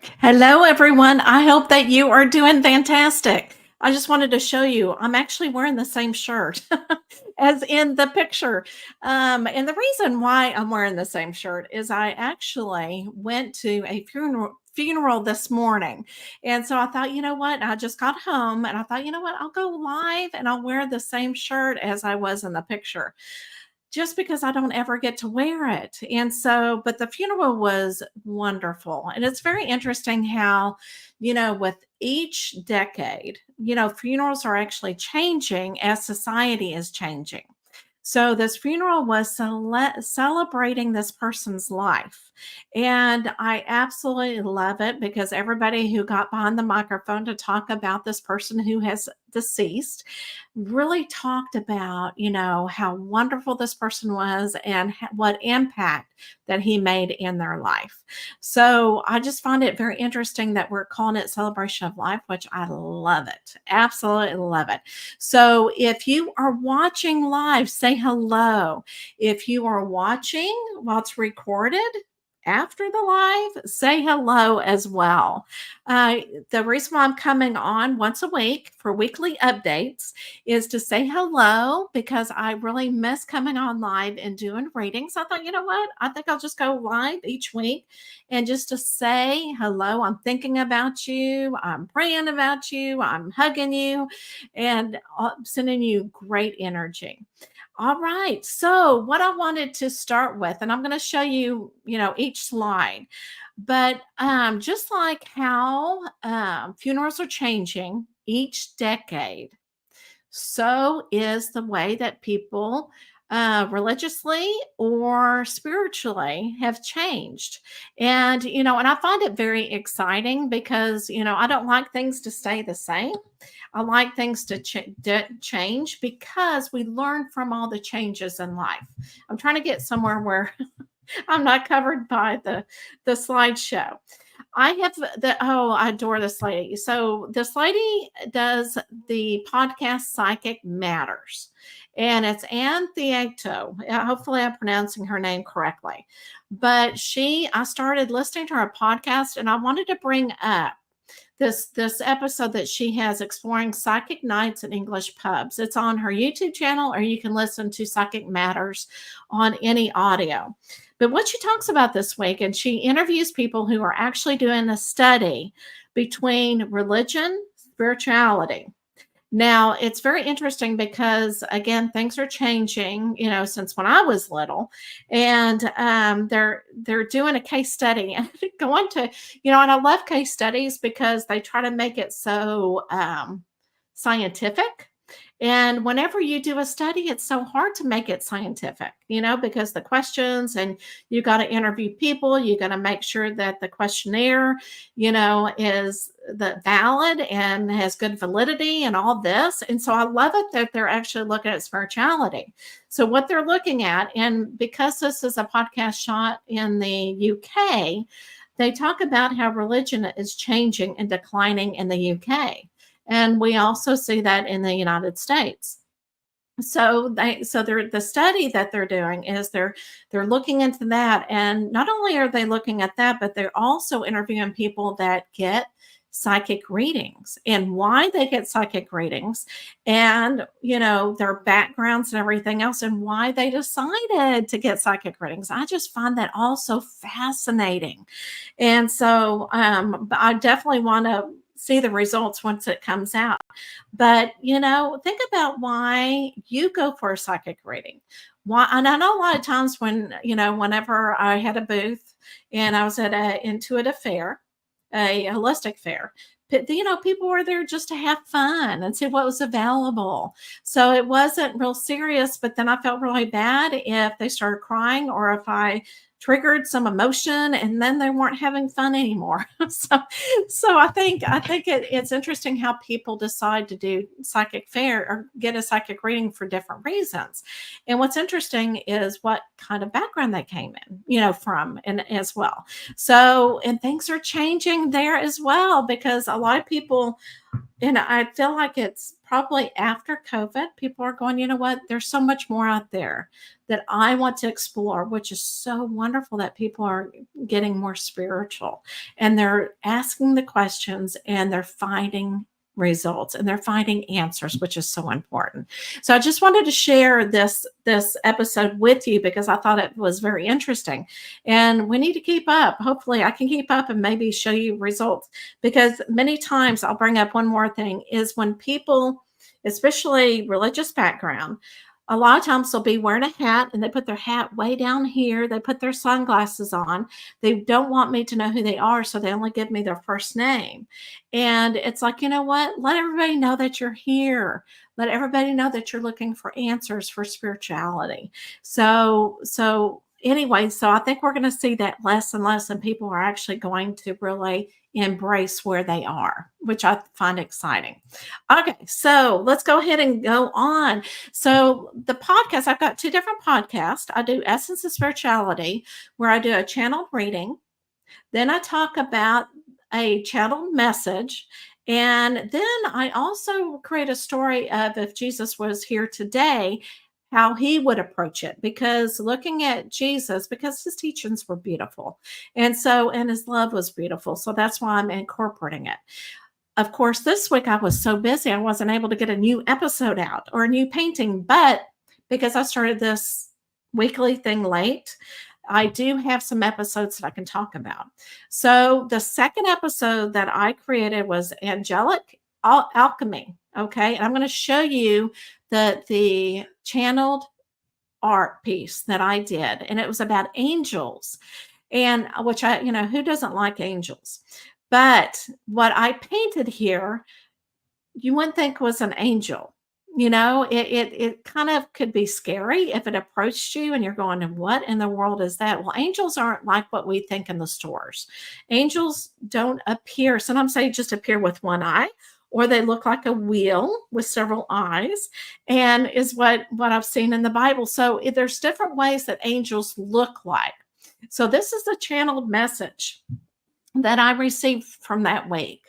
Hello, everyone. I hope that you are doing fantastic. I just wanted to show you, I'm actually wearing the same shirt as in the picture. And the reason why I'm wearing the same shirt is I actually went to a funeral this morning. And so I thought, you know what? I just got home and I thought, you know what? I'll go live and I'll wear the same shirt as I was in the picture just because I don't ever get to wear it. And so, but the funeral was wonderful. And it's very interesting how, with each decade, funerals are actually changing as society is changing. So this funeral was celebrating this person's life. And I absolutely love it because everybody who got behind the microphone to talk about this person who has deceased really talked about, how wonderful this person was and what impact that he made in their life. So I just find it very interesting that we're calling it celebration of life, which I love it. Absolutely love it. So if you are watching live, say hello. If you are watching while it's recorded, after the live, say hello as well. Uh, the reason why I'm coming on once a week for weekly updates is to say hello because I really miss coming on live and doing readings. I thought, you know what? I think I'll just go live each week and just to say hello. I'm thinking about you. I'm praying about you. I'm hugging you and sending you great energy. All right. So, what I wanted to start with, and I'm going to show you, each slide, but just like how funerals are changing each decade, so is the way that people religiously or spiritually have changed. And I find it very exciting because, I don't like things to stay the same. I like things to change because we learn from all the changes in life. I'm trying to get somewhere where I'm not covered by the slideshow. I have I adore this lady. So this lady does the podcast Psychic Matters, and it's Ann Theato. Hopefully, I'm pronouncing her name correctly. But I started listening to her podcast, and I wanted to bring up this episode that she has exploring psychic nights in English pubs. It's on her YouTube channel, or you can listen to Psychic Matters on any audio. But what she talks about this week, and she interviews people who are actually doing a study between religion, spirituality. Now, it's very interesting because again, things are changing, since when I was little, and they're doing a case study and going to, and I love case studies because they try to make it so scientific. And whenever you do a study, it's so hard to make it scientific, because the questions and you got to interview people, you got to make sure that the questionnaire, is the valid and has good validity and all this. And so I love it that they're actually looking at spirituality. So what they're looking at, and because this is a podcast shot in the UK, they talk about how religion is changing and declining in the UK. And we also see that in the United States. So the study that they're doing is they're looking into that, and not only are they looking at that, but they're also interviewing people that get psychic readings and why they get psychic readings, and their backgrounds and everything else, and why they decided to get psychic readings. I just find that all so fascinating. And so I definitely want to see the results once it comes out. But, think about why you go for a psychic reading. Why? And I know a lot of times whenever I had a booth and I was at an intuitive fair, a holistic fair, people were there just to have fun and see what was available. So it wasn't real serious, but then I felt really bad if they started crying or if I triggered some emotion and then they weren't having fun anymore. So it's interesting how people decide to do psychic fair or get a psychic reading for different reasons. And what's interesting is what kind of background they came in, from and as well. So, and things are changing there as well because a lot of people, and I feel like it's probably after COVID, people are going, you know what? There's so much more out there that I want to explore, which is so wonderful that people are getting more spiritual, and they're asking the questions, and they're finding results, and they're finding answers, which is so important. So I just wanted to share this episode with you because I thought it was very interesting, and we need to keep up. Hopefully I can keep up and maybe show you results, because many times, I'll bring up one more thing, is when people, especially religious background, a lot of times they'll be wearing a hat, and they put their hat way down here. They put their sunglasses on. They don't want me to know who they are, so they only give me their first name. And it's like, you know what? Let everybody know that you're here. Let everybody know that you're looking for answers for spirituality. So anyway, so I think we're going to see that less and less, and people are actually going to really embrace where they are, which I find exciting. Okay, so let's go ahead and go on. So the podcast, I've got two different podcasts. I do Essence of Spirituality, where I do a channeled reading. Then I talk about a channeled message. And then I also create a story of if Jesus was here today, how he would approach it. Because looking at Jesus, because his teachings were beautiful. And his love was beautiful. So that's why I'm incorporating it. Of course, this week I was so busy, I wasn't able to get a new episode out or a new painting. But because I started this weekly thing late, I do have some episodes that I can talk about. So the second episode that I created was Angelic Alchemy. Okay. And I'm going to show you the channeled art piece that I did. And it was about angels, and which who doesn't like angels? But what I painted here, you wouldn't think was an angel. It kind of could be scary if it approached you and you're going, what in the world is that? Well, angels aren't like what we think in the stores. Angels don't appear. Sometimes they just appear with one eye, or they look like a wheel with several eyes, and is what I've seen in the Bible. So there's different ways that angels look like. So this is the channeled message that I received from that week.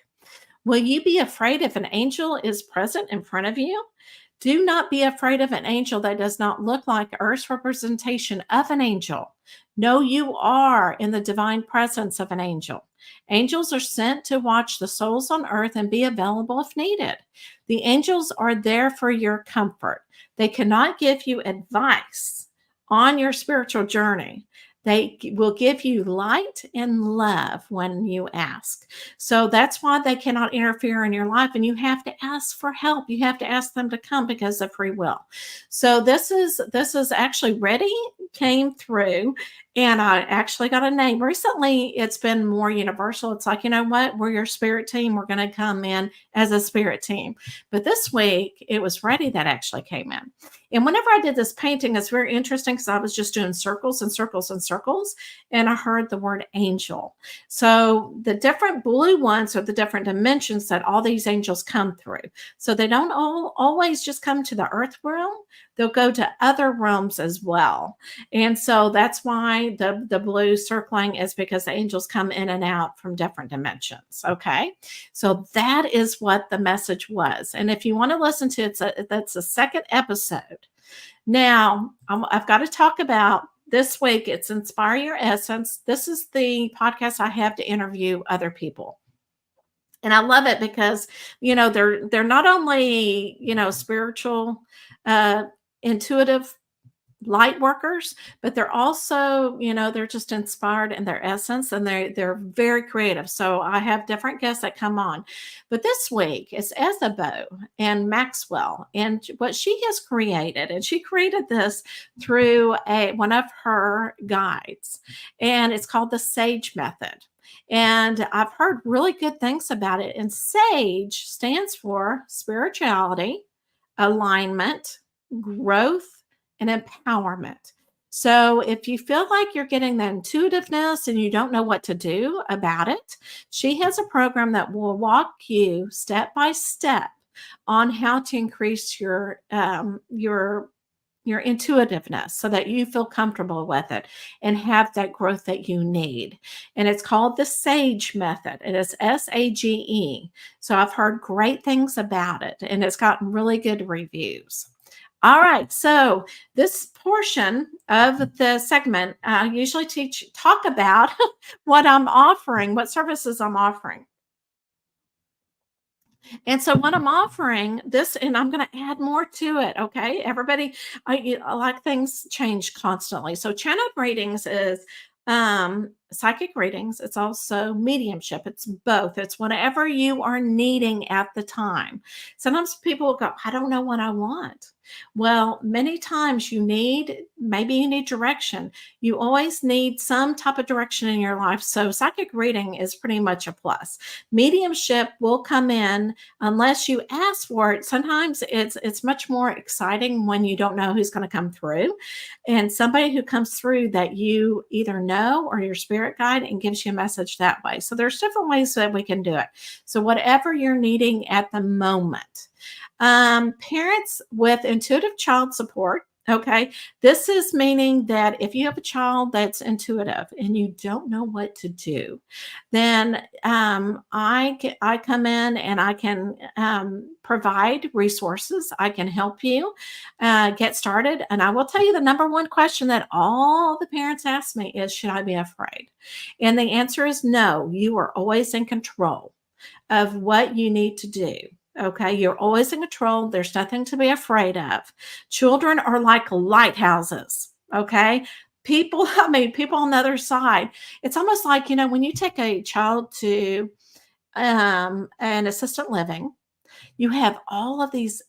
Will you be afraid if an angel is present in front of you? Do not be afraid of an angel that does not look like Earth's representation of an angel. No, you are in the divine presence of an angel. Angels are sent to watch the souls on earth and be available if needed. The angels are there for your comfort. They cannot give you advice on your spiritual journey. They will give you light and love when you ask. So that's why they cannot interfere in your life. And you have to ask for help. You have to ask them to come because of free will. So this is actually ready, came through, and I actually got a name. Recently, it's been more universal. It's like, you know what? We're your spirit team. We're going to come in as a spirit team. But this week, it was ready that actually came in. And whenever I did this painting, it's very interesting because I was just doing circles and circles and circles, and I heard the word angel. So the different blue ones are the different dimensions that all these angels come through. So they don't always just come to the earth realm. They'll go to other realms as well. And so that's why the blue circling is because the angels come in and out from different dimensions. Okay. So that is what the message was. And if you want to listen to it, that's the second episode. Now, I've got to talk about this week. It's Inspire Your Essence. This is the podcast I have to interview other people. And I love it because, they're not only, spiritual, intuitive light workers, but they're also, they're just inspired in their essence, and they're very creative. So I have different guests that come on. But this week it's Isabeau and Maxwell, and what she has created, and she created this through one of her guides, and it's called the Sage Method. And I've heard really good things about it. And SAGE stands for spirituality, alignment, growth, and empowerment. So if you feel like you're getting the intuitiveness and you don't know what to do about it, she has a program that will walk you step by step on how to increase your intuitiveness so that you feel comfortable with it and have that growth that you need. And it's called the SAGE Method. It is SAGE. So I've heard great things about it, and it's gotten really good reviews. All right. So this portion of the segment, I usually talk about what I'm offering, what services I'm offering. And so what I'm offering this, and I'm going to add more to it. Okay. Everybody, I like things change constantly. So channel readings is psychic readings. It's also mediumship. It's both. It's whatever you are needing at the time. Sometimes people will go, I don't know what I want. Well, many times maybe you need direction. You always need some type of direction in your life. So psychic reading is pretty much a plus. Mediumship will come in unless you ask for it. Sometimes it's much more exciting when you don't know who's going to come through, and somebody who comes through that you either know or your spirit guide and gives you a message that way. So there's different ways that we can do it. So whatever you're needing at the moment. Parents with intuitive child support. Okay. This is meaning that if you have a child that's intuitive and you don't know what to do, then I come in and I can provide resources. I can help you get started. And I will tell you the number one question that all the parents ask me is, should I be afraid? And the answer is no. You are always in control of what you need to do. Okay, you're always in control. There's nothing to be afraid of. Children are like lighthouses. Okay, people, I mean, people on the other side, it's almost like, when you take a child to an assisted living, you have all of these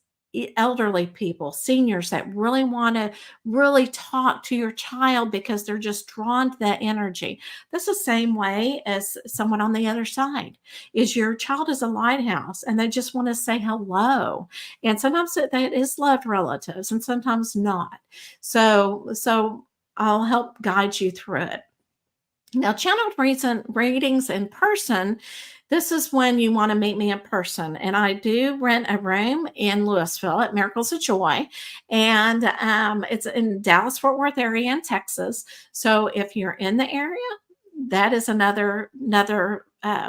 elderly people, seniors that really want to really talk to your child because they're just drawn to that energy. That's the same way as someone on the other side. Is your child is a lighthouse and they just want to say hello. And sometimes that is loved relatives and sometimes not. So I'll help guide you through it. Now, channeled readings in person, this is when you want to meet me in person. And I do rent a room in Louisville at Miracles of Joy. And it's in Dallas, Fort Worth area in Texas. So if you're in the area, that is another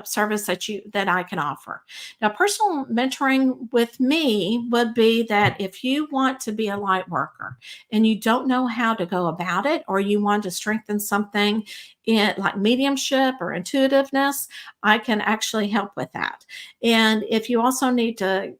service that I can offer. Now, personal mentoring with me would be that if you want to be a light worker and you don't know how to go about it, or you want to strengthen something in like mediumship or intuitiveness, I can actually help with that. And if you also need to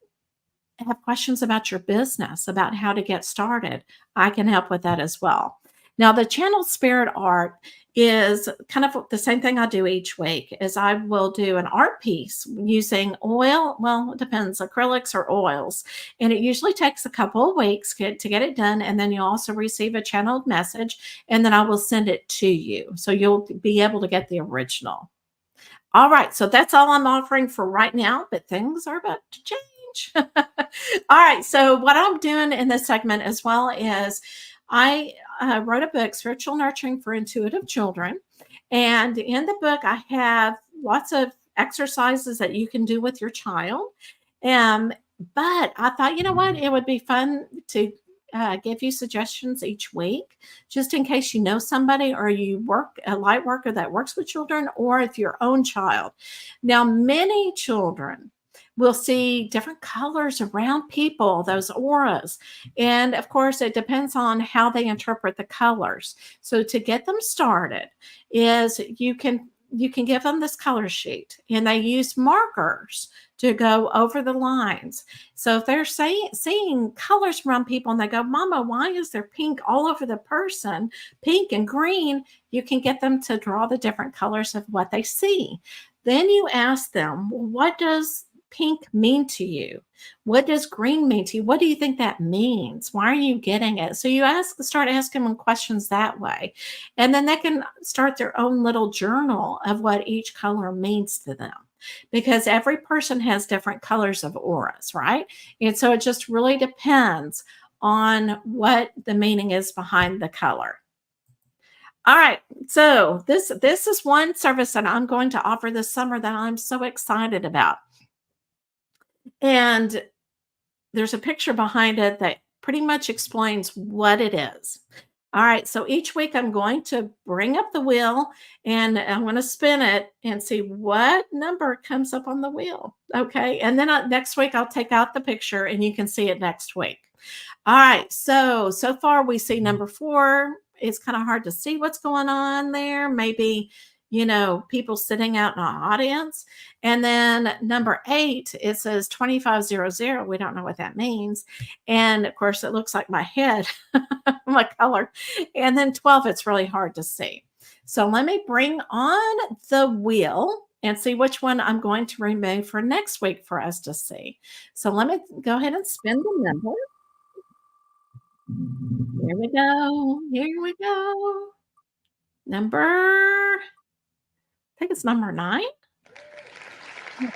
have questions about your business, about how to get started, I can help with that as well. Now, the channeled spirit art is kind of the same thing I do each week is I will do an art piece using oil. Well, it depends, acrylics or oils. And it usually takes a couple of weeks to get it done. And then you also receive a channeled message and then I will send it to you. So you'll be able to get the original. All right, so that's all I'm offering for right now, but things are about to change. All right, so what I'm doing in this segment as well is I wrote a book, Spiritual Nurturing for Intuitive Children. And in the book, I have lots of exercises that you can do with your child. Um, but I thought, you know what? It would be fun to give you suggestions each week, just in case you know somebody or you work a light worker that works with children, or if your own child. Now, many children will see different colors around people, those auras. And of course, it depends on how they interpret the colors. So to get them started is you can give them this color sheet and they use markers to go over the lines. So if they're seeing colors around people and they go, Mama, why is there pink all over the person, pink and green? You can get them to draw the different colors of what they see. Then you ask them, well, what does pink mean to you? What does green mean to you? What do you think that means? Why are you getting it? So you start asking them questions that way. And then they can start their own little journal of what each color means to them, because every person has different colors of auras, right? And so it just really depends on what the meaning is behind the color. All right. So this is one service that I'm going to offer this summer that I'm so excited about. And there's a picture behind it that pretty much explains what it is. All right, so each week I'm going to bring up the wheel and I'm going to spin it and see what number comes up on the wheel. Okay, and then next week I'll take out the picture and you can see it next week. All right, so far we see number 4. It's kind of hard to see what's going on there. Maybe, people sitting out in an audience. And then number 8, it says 2500. We don't know what that means. And of course, it looks like my head, my color. And then 12, it's really hard to see. So let me bring on the wheel and see which one I'm going to remove for next week for us to see. So let me go ahead and spin the number. Here we go. Here we go. I think it's number 9. I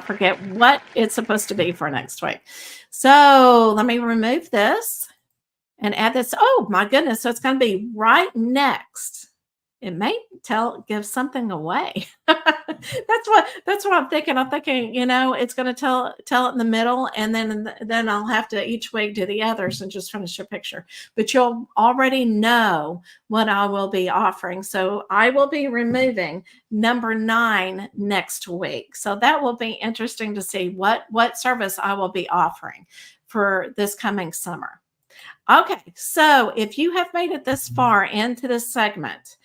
forget what it's supposed to be for next week. So let me remove this and add this. Oh my goodness. So it's going to be right next. It may give something away. that's what I'm thinking. I'm thinking, it's going to tell it in the middle, and then I'll have to each week do the others and just finish your picture. But you'll already know what I will be offering. So I will be removing number 9 next week. So that will be interesting to see what service I will be offering for this coming summer. Okay, so if you have made it this far into this segment,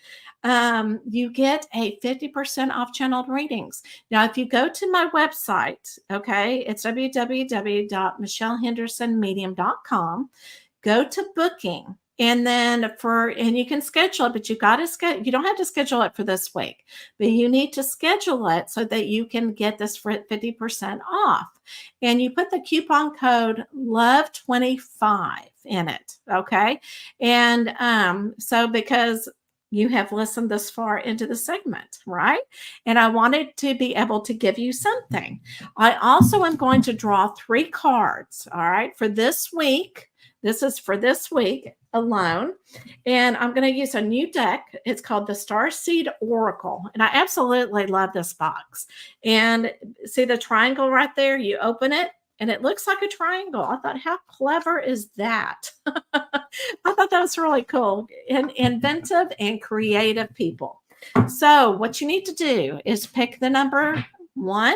you get a 50% off channeled readings. Now, if you go to my website, okay, it's www.michellehendersonmedium.com, go to booking. And then you can schedule it, but you don't have to schedule it for this week, but you need to schedule it so that you can get this for 50% off. And you put the coupon code LOVE25 in it. Okay. And so because you have listened this far into the segment, right? And I wanted to be able to give you something. I also am going to draw 3 cards, all right, for this week. This is for this week alone. And I'm going to use a new deck. It's called the Starseed Oracle. And I absolutely love this box. And see the triangle right there? You open it and it looks like a triangle. I thought, how clever is that? I thought that was really cool. And inventive and creative people. So what you need to do is pick the number 1,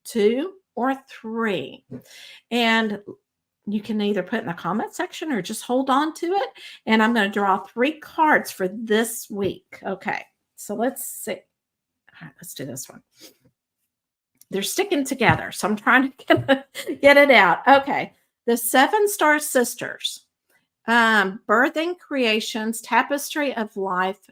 2, or 3. And you can either put in the comment section or just hold on to it. And I'm going to draw 3 cards for this week. Okay, so let's see. All right, let's do this one. They're sticking together, so I'm trying to get it out. Okay, the 7 Star Sisters, Birthing Creations, Tapestry of Life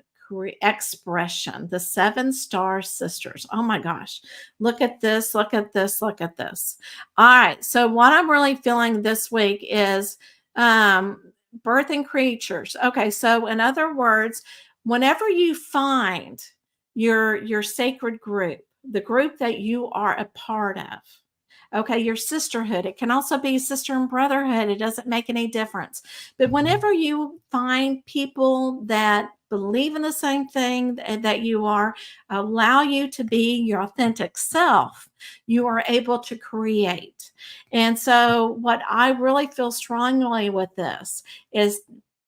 Expression, the 7 Star Sisters. Oh my gosh, look at this, look at this, look at this. All right, so what I'm really feeling this week is birthing creatures. Okay, so in other words, whenever you find your sacred group, the group that you are a part of, okay, your sisterhood. It can also be sister and brotherhood. It doesn't make any difference. But whenever you find people that believe in the same thing that you are, allow you to be your authentic self, you are able to create. And so what I really feel strongly with this is,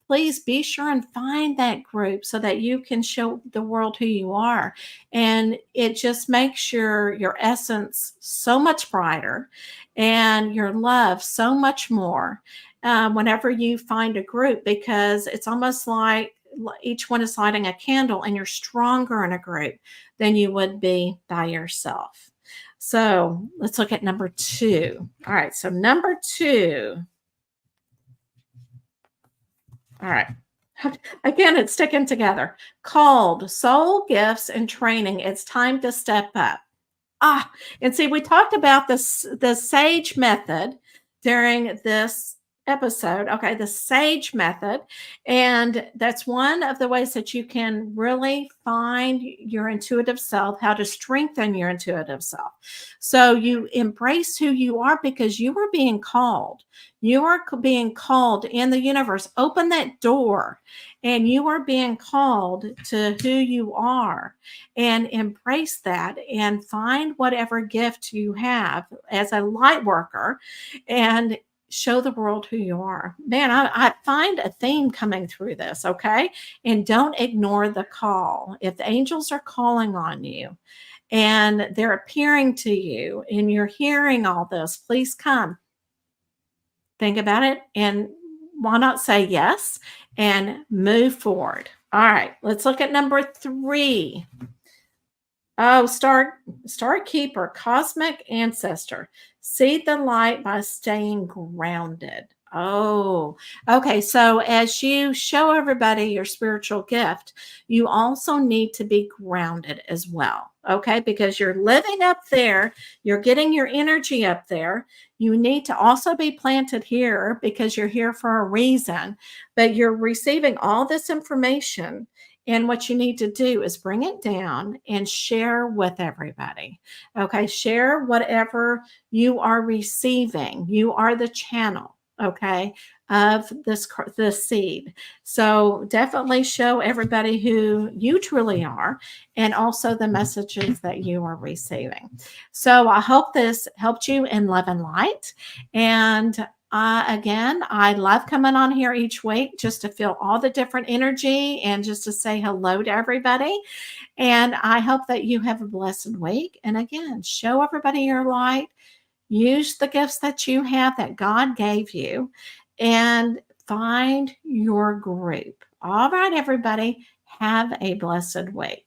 please be sure and find that group so that you can show the world who you are. And it just makes your essence so much brighter and your love so much more whenever you find a group, because it's almost like each one is lighting a candle and you're stronger in a group than you would be by yourself. So let's look at number 2. All right, so number 2. All right. Again, it's sticking together. Called Soul Gifts and Training. It's time to step up. And see, we talked about the SAGE method during this episode. Okay, the SAGE method. And that's one of the ways that you can really find your intuitive self, how to strengthen your intuitive self. So you embrace who you are because you are being called. You are being called in the universe. Open that door, and you are being called to who you are, and embrace that and find whatever gift you have as a light worker and show the world who you are. Man, I find a theme coming through this, okay? And don't ignore the call. If the angels are calling on you and they're appearing to you and you're hearing all this, please come. Think about it, and why not say yes and move forward? All right, let's look at number 3. Oh, star keeper, cosmic ancestor. See the light by staying grounded. Oh, okay. So as you show everybody your spiritual gift, you also need to be grounded as well. Okay, because you're living up there, you're getting your energy up there. You need to also be planted here because you're here for a reason, but you're receiving all this information, and what you need to do is bring it down and share with everybody. Okay. Share whatever you are receiving. You are the channel. Okay. Of this seed. So definitely show everybody who you truly are and also the messages that you are receiving. So I hope this helped you in love and light. And again, I love coming on here each week just to feel all the different energy and just to say hello to everybody. And I hope that you have a blessed week. And again, show everybody your light. Use the gifts that you have that God gave you and find your group. All right, everybody, have a blessed week.